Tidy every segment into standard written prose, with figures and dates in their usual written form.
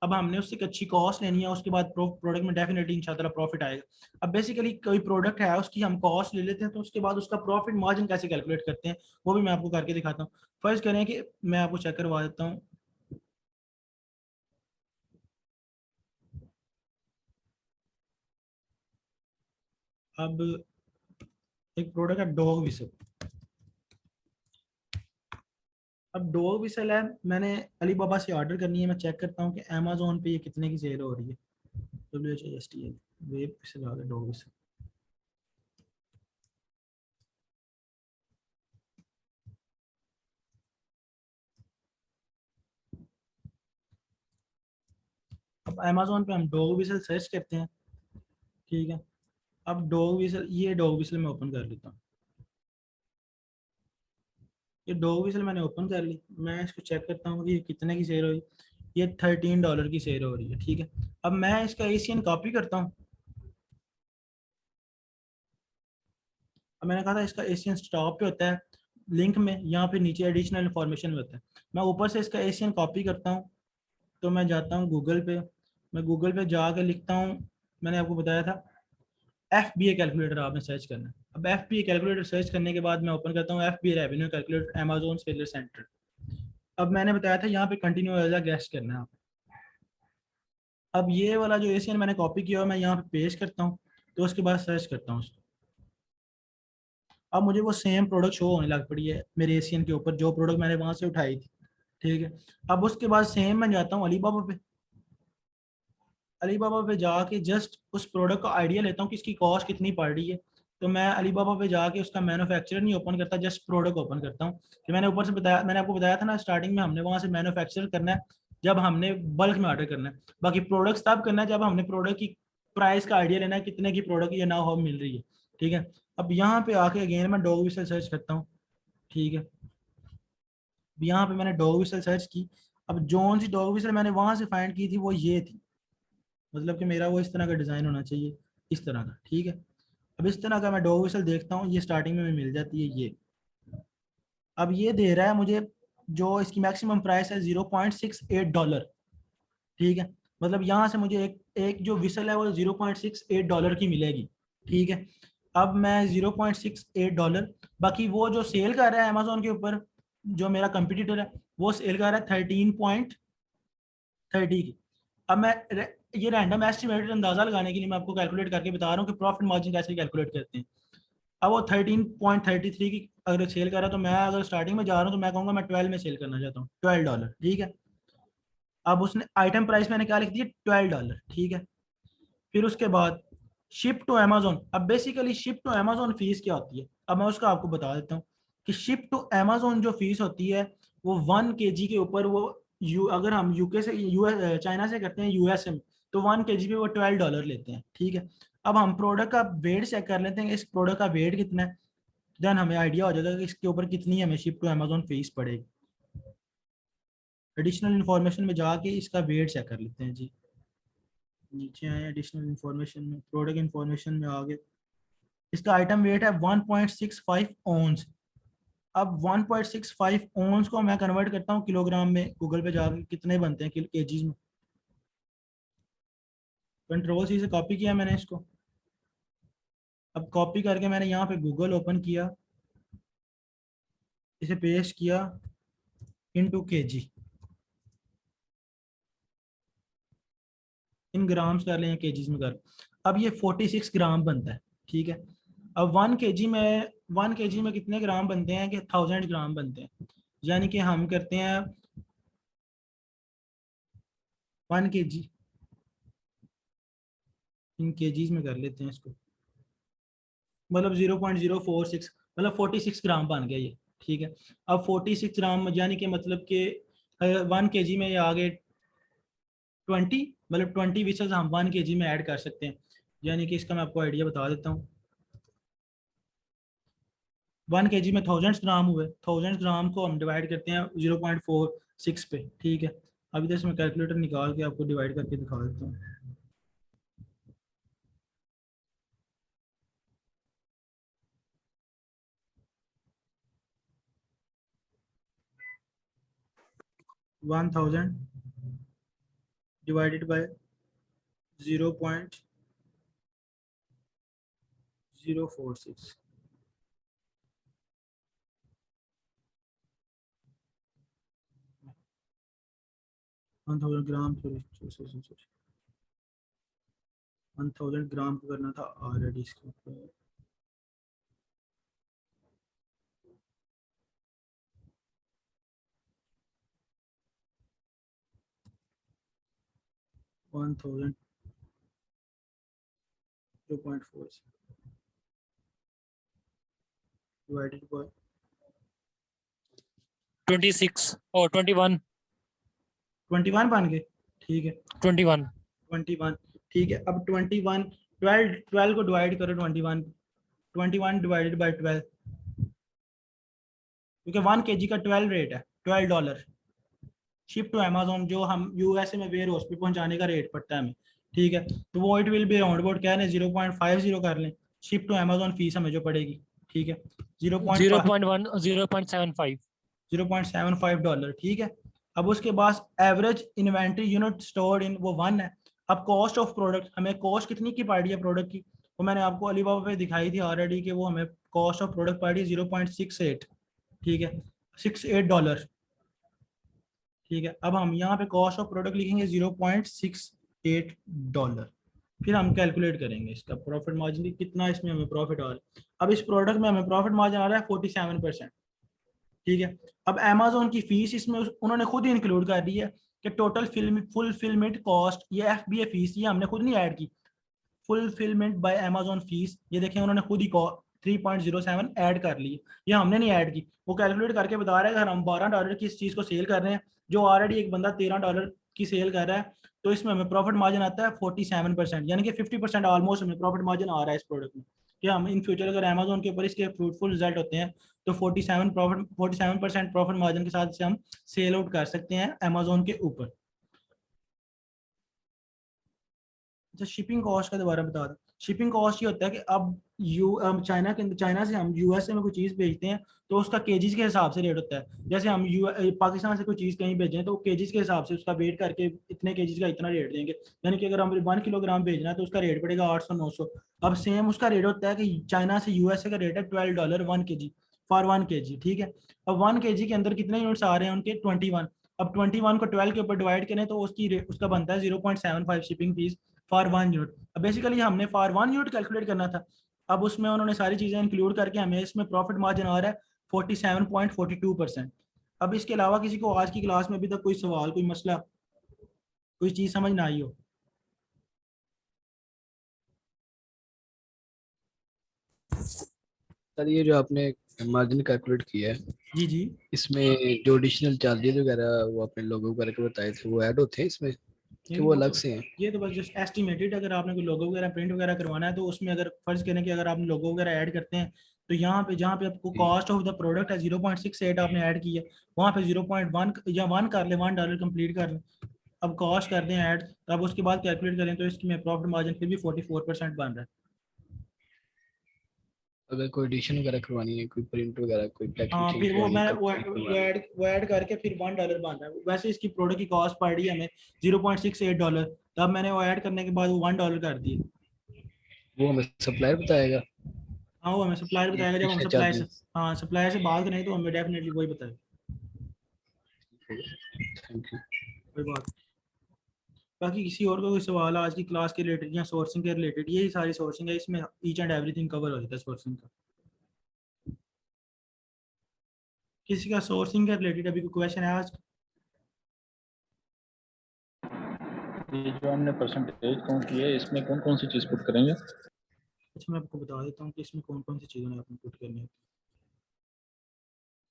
अब हमने उससे एक अच्छी कॉस्ट लेनी है, उसके बाद प्रोडक्ट में डेफिनेटली इंशाल्लाह प्रॉफिट आएगा। अब बेसिकली कोई प्रोडक्ट है उसकी हम कॉस्ट ले लेते हैं, तो उसके बाद उसका प्रॉफिट मार्जिन कैसे कैलकुलेट करते हैं वो भी मैं आपको करके दिखाता हूँ। फर्स्ट करें कि मैं आपको चेक करवा देता हूँ। अब एक प्रोडक्ट है डॉग विसल। अब डॉग विसल है, मैंने अलीबाबा से ऑर्डर करनी है। मैं चेक करता हूँ कि अमेजोन पे ये कितने की सेल हो रही है। WHIST वेब विसल आ गया, डॉग विसल। अब अमेजोन पे हम डॉग विसल सर्च करते हैं, ठीक है। अब डॉग विसल, ये डॉग विसल मैं ओपन कर लेता हूँ। ये डॉग विसल मैंने ओपन कर ली। मैं इसको चेक करता हूँ कि ये कितने की सेल हो रही है। ये $13 की सेल हो रही है, ठीक है। अब मैं इसका एशियन कॉपी करता हूँ। अब मैंने कहा था इसका एशियन स्टॉप पे होता है लिंक में, यहाँ पे नीचे एडिशनल इन्फॉर्मेशन में होता है। मैं ऊपर से इसका एशियन कॉपी करता हूँ। तो मैं जाता हूँ गूगल पे। मैं गूगल पे जाकर लिखता हूँ, मैंने आपको बताया था FBA कैलकुलेटर आपने सर्च करना है। अब FBA कैलकुलेटर सर्च करने के बाद मैं ओपन करता हूँ FBA revenue calculator Amazon seller centre. अब मैंने बताया था यहाँ पे कंटिन्यू एज अ गेस्ट करना है। अब ये वाला जो एशियन मैंने कॉपी किया है मैं यहाँ पे पेस्ट करता हूँ। तो उसके बाद सर्च करता हूँ उसको। अब मुझे वो सेम प्रोडक्ट शो होने लग पड़ी है मेरे एशियन के ऊपर, जो प्रोडक्ट मैंने वहां से उठाई थी, ठीक है। अब उसके बाद सेम मैं जाता हूँ अलीबाबा पे। अलीबाबा पे जाके जस्ट उस प्रोडक्ट का आइडिया लेता हूँ कि इसकी कॉस्ट कितनी पड़ रही है। तो मैं अलीबाबा पे जाके उसका मैन्युफैक्चरर नहीं ओपन करता, जस्ट प्रोडक्ट ओपन करता हूँ। कि मैंने ऊपर से बताया, मैंने आपको बताया था ना स्टार्टिंग में, हमने वहां से मैन्युफैक्चर करना है जब हमने बल्क में ऑर्डर करना है। बाकी प्रोडक्ट्स तब करना है जब हमने प्रोडक्ट की प्राइस का आइडिया लेना है कितने की प्रोडक्ट ये नाउ हमें मिल रही है, ठीक है। अब यहाँ पे आके अगेन मैं डॉग विसल सर्च करता हूँ, ठीक है। अब यहाँ पे मैंने डॉग विसल सर्च की। अब जोन सी डॉग विसल मैंने वहां से फाइंड की थी वो ये थी। मतलब कि मेरा वो इस तरह का डिज़ाइन होना चाहिए, इस तरह का, ठीक है। अब इस तरह का मैं डॉग विसल देखता हूँ, ये स्टार्टिंग में मिल जाती है ये। अब ये दे रहा है मुझे, जो इसकी मैक्सिमम प्राइस है $0.68, ठीक है। मतलब यहाँ से मुझे एक एक जो विसल है वो $0.68 की मिलेगी, ठीक है। अब मैं $0.68, बाकी वो जो सेल कर रहा है अमेजोन के ऊपर, जो मेरा कंपटीटर है, वो सेल कर रहा है 13.30 की। अब मैं ये रैंडम एस्टिमेटेड अंदाजा लगाने के लिए मैं आपको कैलकुलेट करके बता रहा हूँ कि प्रॉफिट मार्जिन कैसे कैलकुलेट करते हैं। अब वो 13.33 की अगर सेल कर रहा है, तो मैं अगर स्टार्टिंग में जा रहा हूँ तो मैं कहूँगा मैं 12 में सेल करना चाहता हूँ, $12, ठीक है। अब उसने आइटम प्राइस मैंने क्या लिख दी, $12, ठीक है। फिर उसके बाद शिप टू अमेजोन। अब basically ship to Amazon fees क्या होती है, अब मैं उसका आपको बता देता हूँ कि शिप टू अमेजोन जो फीस होती है वो 1 kg के ऊपर वो अगर हम यूके से यूएस चाइना से करते हैं यूएसए में, तो 1 kg पे वो $12 लेते हैं, ठीक है। अब हम प्रोडक्ट का वेट चेक कर लेते हैं कि इस प्रोडक्ट का वेट कितना है, देन हमें आइडिया हो जाएगा कि इसके ऊपर कितनी हमें शिप टू अमेजोन फीस पड़ेगी। एडिशनल इन्फॉर्मेशन में जाके इसका वेट चेक कर लेते हैं जी। नीचे आए एडिशनल इन्फॉर्मेशन में, प्रोडक्ट इन्फॉर्मेशन में आ गए। इसका आइटम वेट है 1.65 ऑन्स। अब 1.65 ऑन्स को मैं कन्वर्ट करता हूँ किलोग्राम में, गूगल पे जाकर कितने बनते हैं केजीज में। कंट्रोल C से कॉपी किया मैंने इसको। अब कॉपी करके मैंने यहाँ पे गूगल ओपन किया, इसे पेस्ट किया इनटू केजी। इन ग्राम्स कर लें केजीज में कर। अब ये 46 ग्राम बनता है, ठीक है। अब 1 kg में 1 kg में कितने ग्राम बनते हैं कि 1000 ग्राम बनते हैं। यानी कि हम करते हैं 1 kg इन केजीज में कर लेते हैं इसको। मतलब 0.046, मतलब 46 ग्राम बन गया ये, ठीक है। अब 46 ग्राम यानी कि मतलब कि 1 kg में ये आ गए 20, मतलब 20 विचेस हम 1 kg में ऐड कर सकते हैं। यानी कि इसका मैं आपको आइडिया बता देता हूँ। 1 kg में 1000 ग्राम हुए, 1000 ग्राम को हम डिवाइड करते हैं 0.46 पे, ठीक है। अभी तो इसमें कैलकुलेटर निकाल के आपको डिवाइड करके दिखा देता हूँ। 1000 डिवाइडेड बाय 0.046। 1000 ग्राम, सॉरी 1000 ग्राम को करना था ऑलरेडी इसके ऊपर। वन थाउजेंड 0.4 डिवाइडेड बाय 26 और 21 21 बन गए। ठीक है 21 21। ठीक है अब 21 12 को डिवाइड करो 21 डिवाइडेड बाय 12, क्योंकि 1 kg का 12 रेट है, $12 शिप टू अमेजोन, जो हम यूएसए में वेयर हाउस पे पहुंचाने का रेट पड़ता है हमें। ठीक है तो वो it will be round about कह रहे हैं 0.50 कर लें शिप टू अमेजोन फीस हमें जो पड़ेगी। ठीक है 0.1 0.75 $0.75। ठीक है अब उसके बाद average inventory unit stored in वो 1 है। अब कॉस्ट ऑफ प्रोडक्ट, हमें कॉस्ट कितनी की पड़ रही है प्रोडक्ट की, वो मैंने आपको अलीबाबा पे दिखाई थी ऑलरेडी कि वो हमें कॉस्ट ऑफ प्रोडक्ट पड़ रही है 0.68। ठीक है $68। ठीक है अब हम यहाँ पे कॉस्ट ऑफ प्रोडक्ट लिखेंगे $0.68। फिर हम कैलकुलेट करेंगे इसका प्रॉफिट मार्जिन की कितना इसमें हमें प्रॉफिट आ रहा है। अब इस प्रोडक्ट में हमें प्रॉफिट मार्जिन आ रहा है 47%। ठीक है अब अमेजोन की फीस इसमें उन्होंने खुद ही इंक्लूड कर दी है कि टोटल फुलफिलमेंट कॉस्ट, ये FBA फीस ये हमने खुद नहीं ऐड की। फुलफिलमेंट बाय अमेजोन फीस ये देखें उन्होंने खुद ही 3.07 ऐड कर ली, ये हमने नहीं ऐड की। वो कैलकुलेट करके बता रहा है अगर हम $12 की इस चीज़ को सेल कर रहे हैं जो ऑलरेडी एक बंदा $13 की सेल कर रहा है, तो इसमें हमें प्रॉफिट मार्जिन आता है 47%, यानी कि 50% ऑलमोस्ट हमें प्रॉफिट मार्जिन आ रहा है इस प्रोडक्ट में। कि हम इन फ्यूचर अगर अमेजोन के ऊपर इसके फ्रूटफुल रिजल्ट होते हैं तो 47% प्रॉफिट मार्जिन के साथ से हम सेल आउट कर सकते हैं अमेजोन के ऊपर। अच्छा शिपिंग कॉस्ट का दोबारा बता दूं, शिपिंग कॉस्ट ये होता है कि अब चाइना से हम यूएसए में कोई चीज़ भेजते हैं तो उसका केजीज के हिसाब से रेट होता है। जैसे हम पाकिस्तान से कोई चीज़ कहीं भेजें तो केजीज के हिसाब से उसका वेट करके इतने केजीज का इतना रेट देंगे, यानी कि अगर हम 1 किलोग्राम भेजना है तो उसका रेट पड़ेगा 800-900। अब सेम उसका रेट होता है कि चाइना से यूएसए का रेट है $12 1 kg फॉर 1 kg। ठीक है अब 1 kg के अंदर कितने यूनिट्स आ रहे हैं उनके 21। अब 21 को 12 के ऊपर डिवाइड करें तो उसका बनता है 0.75 शिपिंग फीस फॉर 1 यूनिट। अब बेसिकली हमने फॉर 1 यूनिट कैलकुलेट करना था। अब उसमें उन्होंने सारी चीज़ें इंक्लूड करके हमें इसमें प्रॉफिट मार्जिन आ रहा है 47.42%। अब इसके अलावा किसी को आज की क्लास में अभी तक कोई सवाल, कोई मसला, कोई चीज़ समझ ना आई हो? सर ये जो आपने मार्जिन कैलकुलेट किया है जी जी इसमें जो एडिशनल चार्जेस वगैरह वो आपने लोगों वगैरह के बताए थे वो ऐड होते हैं इसमें कि वो अलग से हैं? ये तो बस जस्ट एस्टिमेटेड, अगर आपने कोई लोगो वगैरह प्रिंट वगैरह करवाना है तो उसमें अगर फर्ज करें कि अगर आप लोगो वगैरह ऐड करते हैं तो यहाँ पे जहाँ पे आपको कॉस्ट ऑफ द प्रोडक्ट है 0.68 आपने ऐड की है, वहाँ पे 0.1 या 1 कर ले, $1 कंप्लीट कर ले। अब कॉस्ट कर दें ऐड, तो अब उसके बाद कैलकुलेट करें तो इसकी में प्रॉफिट मार्जिन फिर भी 44% बन रहा है। अगर कोई एडिशन वगैरह करवानी है, कोई प्रिंट वगैरह, कोई पैकिंग हाँ चेंज फिर वो करवानी है, मैं कलर चेंज करवाना है, वो ऐड करके फिर $1 बन रहा है। वैसे इसकी प्रोडक्ट की कॉस्ट पड़ रही है हमें $0.68, तब मैंने वो ऐड करने के बाद वो $1 कर दिए। वो हमें सप्लायर बताएगा। हाँ वो हमें सप्लायर ये बताएगा जब हम एडिशनल सप्लायर से, चार्जेस। हाँ सप्लायर से बात करेंगे तो हमें डेफिनेटली वही बताएगा। Thank you. कोई बात। बाकी किसी और का कोई सवाल है आज की क्लास के रिलेटेड या सोर्सिंग के रिलेटेड? यही सारी सोर्सिंग है, इसमें ईच एंड एवरीथिंग कवर हो जाता है सोर्सिंग का। किसी का सोर्सिंग के रिलेटेड अभी कोई क्वेश्चन है आज? ये जो हमने परसेंटेज काउंट किया है इसमें कौन कौन सी चीज़ पुट करेंगे? अच्छा मैं आपको बता देता हूँ कि इसमें कौन कौन सी चीज़ें आपने पुट करनी है।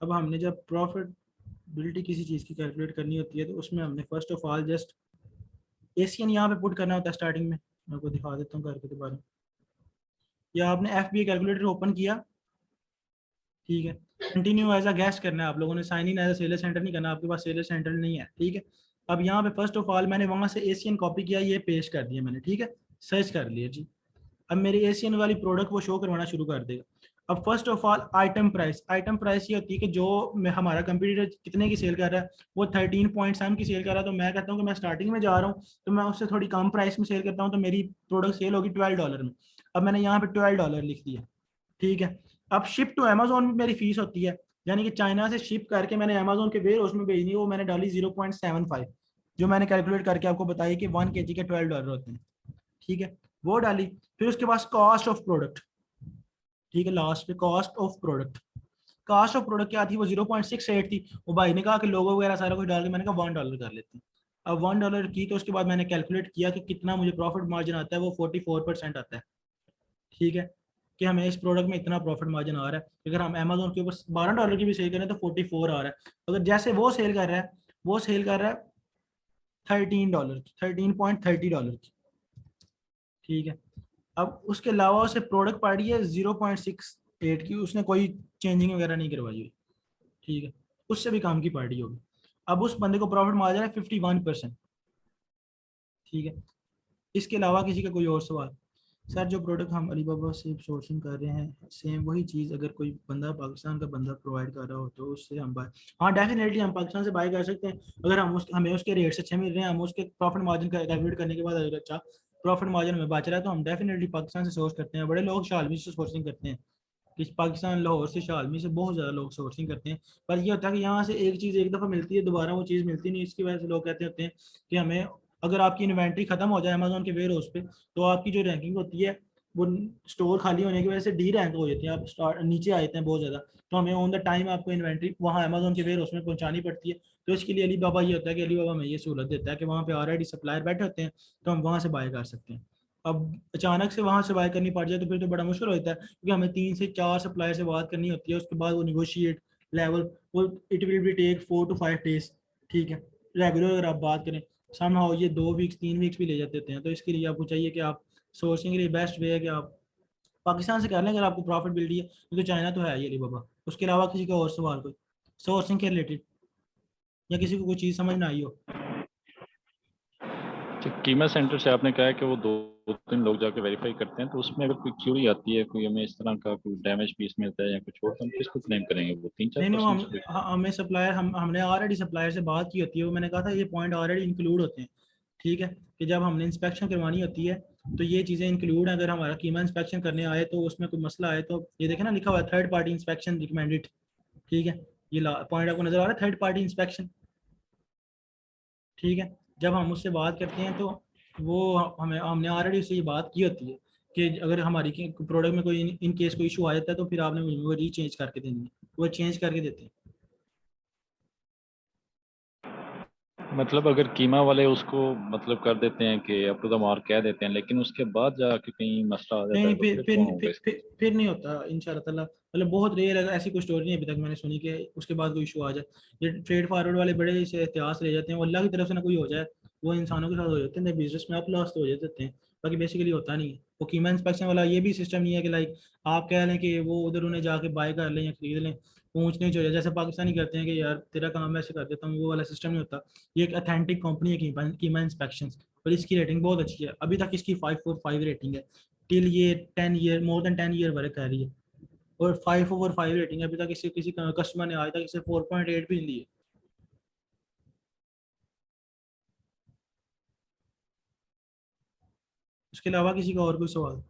अब हमने जब प्रॉफिटबिलिटी किसी चीज़ की कैलकुलेट करनी होती है तो उसमें हमने first of all just Asian यहाँ पे पुट करना होता है स्टार्टिंग में। मैं आपको दिखा देता हूँ करके दोबारा। या आपने FBA कैलकुलेटर ओपन किया, ठीक है, कंटिन्यू एज अ गेस्ट करना है आप लोगों ने, sign in as a seller centre नहीं करना, आपके पास सेलर सेंटर नहीं है। ठीक है अब यहाँ पे फर्स्ट ऑफ ऑल मैंने वहाँ से एशियन कॉपी किया, ये पेस्ट कर दिया मैंने। ठीक है सर्च कर लिया जी, अब मेरी एशियन वाली प्रोडक्ट वो शो करवाना शुरू कर देगा। अब first of all item price ये होती है कि जो हमारा कंप्यूटर कितने की सेल कर रहा है, वो 13.7 की सेल कर रहा है, तो मैं कहता हूँ कि मैं स्टार्टिंग में जा रहा हूँ तो मैं उससे थोड़ी कम प्राइस में सेल करता हूँ, तो मेरी प्रोडक्ट सेल होगी $12 में। अब मैंने यहाँ पे $12 लिख दिया, ठीक है। अब शिप टू अमेजोन भी मेरी फीस होती है, यानी कि चाइना से शिप करके मैंने अमेजोन के वेयर हाउस में भेजनी है, वो मैंने डाली 0.75, जो मैंने कैलकुलेट करके आपको बताई कि 1 kg के $12 होते हैं, ठीक है, वो डाली। फिर उसके पास कॉस्ट ऑफ प्रोडक्ट, ठीक है, लास्ट पे कॉस्ट ऑफ प्रोडक्ट क्या थी, वो 0.68 थी। वो भाई ने कहा कि लोगो वगैरह सारा कुछ डाल के, मैंने कहा $1 कर लेते हैं। अब $1 की, तो उसके बाद मैंने कैलकुलेट किया कि कितना मुझे प्रॉफिट मार्जिन आता है, वो 44% आता है, ठीक है, कि हमें इस प्रोडक्ट में इतना प्रॉफिट मार्जिन आ रहा है। अगर हम अमेजोन के ऊपर $12 की भी सेल करें तो 44 आ रहा है। अगर जैसे वो सेल कर रहा है, वो सेल कर रहा है $13 की, $13.30 की, ठीक है। अब उसके अलावा उसे प्रोडक्ट पार्टी है 0.68 की, उसने कोई चेंजिंग वगैरह नहीं करवाई हुई, ठीक है, उससे भी काम की पार्टी होगी। अब उस बंदे को प्रॉफिट मार्जिन है 51%, ठीक है। इसके अलावा किसी का कोई और सवाल? सर जो प्रोडक्ट हम अलीबाबा से सोर्सिंग कर रहे हैं, सेम वही चीज़ अगर कोई बंदा पाकिस्तान का बंदा प्रोवाइड कर रहा हो तो उससे हम बाय, हाँ डेफिनेटली हम पाकिस्तान से बाय कर सकते हैं। अगर हमें उसके रेट्स अच्छे मिल रहे हैं, हम उसके प्रॉफिट मार्जिन का कैलकुलेट करने के बाद अगर अच्छा प्रॉफिट मार्जिन में बच रहा है तो हम डेफिनेटली पाकिस्तान से सोर्स करते हैं। बड़े लोग शालमी से सोर्सिंग करते हैं, कि पाकिस्तान लाहौर से शालमी से बहुत ज़्यादा लोग सोर्सिंग करते हैं। पर ये होता है कि यहाँ से एक चीज़ एक दफ़ा मिलती है, दोबारा वो चीज़ मिलती नहीं, इसकी वजह से लोग कहते होते हैं कि हमें, अगर आपकी इन्वेंट्री खत्म हो जाए अमेजोन के वेयर हाउस पे, तो आपकी जो रैंकिंग होती है वो स्टोर खाली होने की वजह से डी रैंक हो जाती है, आप नीचे आ जाते हैं बहुत ज़्यादा। तो हमें ऑन द टाइम आपको इन्वेंट्री वहाँ अमेजोन के वेयर हाउस में पहुँचानी पड़ती है। तो इसके लिए अली बाबा ये होता है कि अली बाबा में ये सहूलत देता है कि वहाँ पे ऑलरेडी सप्लायर बैठे होते हैं, तो हम वहाँ से बाय कर सकते हैं। अब अचानक से वहाँ से बाय करनी पड़ जाए तो फिर तो बड़ा मुश्किल होता है, क्योंकि हमें 3 से 4 सप्लायर से बात करनी होती है, उसके बाद वो निगोशिएट लेवल, वो it will be take 4 to 5 days, ठीक है। रेगुलर अगर आप बात करें समहाउ ये 2 वीक्स 3 वीक्स भी ले जाते हैं। तो इसके लिए आपको चाहिए कि आप सोर्सिंग के लिए बेस्ट वे है कि आप पाकिस्तान से कर लें, अगर आपको प्रॉफिट मिल रही है, क्योंकि तो चाइना तो है ही अली बाबा। उसके अलावा किसी का और सवाल कोई सोर्सिंग के रिलेटेड, या किसी को कोई चीज़ समझ ना आई हो? कीमत सेंटर से आपने कहा है कि वो दो तीन लोग जाके वेरीफाई करते हैं, तो उसमें अगर कोई क्यूरी आती है, कोई हमें इस तरह का कोई डैमेज पीस मिलता है या कुछ और, तो हम किसको क्लेम करेंगे? वो तीन चार नहीं नहीं, वो परसेंट हमें सप्लायर, हमने ऑलरेडी सप्लायर से बात की होती है, वो मैंने कहा था ये पॉइंट ऑलरेडी इंक्लूड होते हैं, ठीक है, कि जब हमने इंस्पेक्शन करवानी होती है तो ये चीज़ें इंक्लूड हैं। अगर हमारा कीमा इंस्पेक्शन करने आए तो उसमें कोई मसला आए तो ये देखें ना, लिखा हुआ है थर्ड पार्टी इंस्पेक्शन रिकमेंडेड, ठीक है, ये पॉइंट आपको नजर आ रहा है, थर्ड पार्टी इंस्पेक्शन, ठीक है। जब हम उससे बात करते हैं तो वो हमने ऑलरेडी उससे ये बात की होती है कि अगर हमारी प्रोडक्ट में कोई इन केस कोई इशू आ जाता है तो फिर आपने वो रीचेंज करके देनी है, वो चेंज करके देते हैं। मतलब अगर कीमा वाले उसको मतलब कर देते हैं कि अप टू द मार्क कह देते हैं, लेकिन उसके बाद जाके कहीं मसला आ जाता नहीं है, तो फिर फिर फिर कौन होगा फिर, इसका? फिर, फिर नहीं होता इंशाल्लाह ताला, मतलब बहुत रेयर है, ऐसी कोई स्टोरी नहीं अभी तक मैंने सुनी कि उसके बाद कोई इशू आ जाए। ये ट्रेड फॉरवर्ड वाले बड़े से इतिहास ले जाते हैं, वो अल्लाह की तरफ से ना कोई हो जाए, वो इंसानों के साथ हो जाते हैं, बिजनेस में अप लॉस तो हो जाते हैं, बाकी बेसिकली होता नहीं है। वो कीमा इंस्पेक्शन वाला ये भी सिस्टम नहीं है कि लाइक आप कह लें कि वो उधर उन्हें जाके बाय कर लें या खरीद लें, पूछ नहीं चाहिए जैसे पाकिस्तानी करते हैं कि यार तेरा काम मैं ऐसे कर देता हूँ, वो वाला सिस्टम नहीं होता। ये एक अथेंटिक कंपनी है कीमा इंस्पेक्शन, और इसकी रेटिंग बहुत अच्छी है, अभी तक इसकी 5/5 रेटिंग है, टिल ये 10 year, more than 10 year work कर रही है, और 5/5 रेटिंग है। अभी तक किसी किसी कस्टमर ने आज तक इसे 4.8 भी नहीं ली है। उसके अलावा किसी का और कोई सवाल?